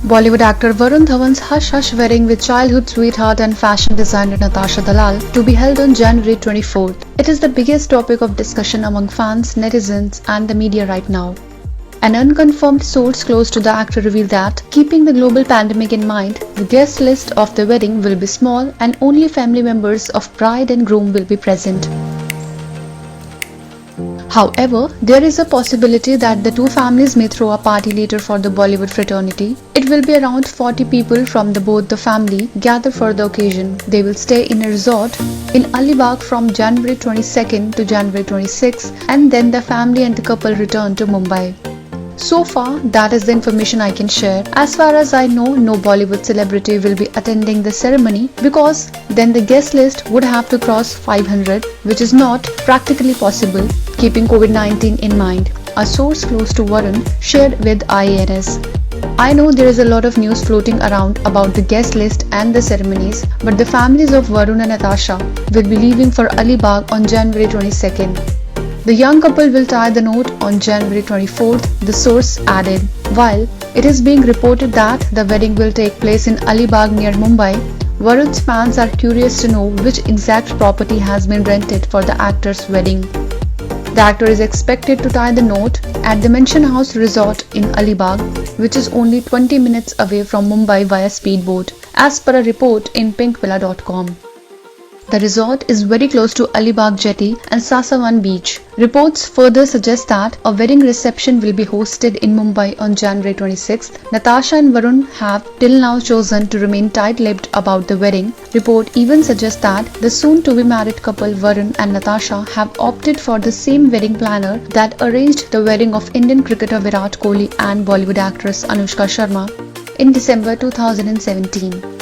Bollywood actor Varun Dhawan's hush-hush wedding with childhood sweetheart and fashion designer Natasha Dalal to be held on January 24th. It is the biggest topic of discussion among fans, netizens and the media right now. An unconfirmed source close to the actor revealed that, keeping the global pandemic in mind, the guest list of the wedding will be small and only family members of bride and groom will be present. However, there is a possibility that the two families may throw a party later for the Bollywood fraternity. It will be around 40 people from both the family gather for the occasion. They will stay in a resort in Alibag from January 22nd to January 26th, and then the family and the couple return to Mumbai. So far, that is the information I can share. As far as I know, no Bollywood celebrity will be attending the ceremony because then the guest list would have to cross 500, which is not practically possible keeping COVID-19 in mind, a source close to Varun shared with IANS. I know there is a lot of news floating around about the guest list and the ceremonies, but the families of Varun and Natasha will be leaving for Alibag on January 22nd. The young couple will tie the knot on January 24th, the source added. While it is being reported that the wedding will take place in Alibag near Mumbai, Varun's fans are curious to know which exact property has been rented for the actor's wedding. The actor is expected to tie the knot at the Mansion House Resort in Alibag, which is only 20 minutes away from Mumbai via speedboat, as per a report in pinkvilla.com. The resort is very close to Alibag Jetty and Sasavan Beach. Reports further suggest that a wedding reception will be hosted in Mumbai on January 26th. Natasha and Varun have till now chosen to remain tight-lipped about the wedding. Report even suggests that the soon-to-be married couple Varun and Natasha have opted for the same wedding planner that arranged the wedding of Indian cricketer Virat Kohli and Bollywood actress Anushka Sharma in December 2017.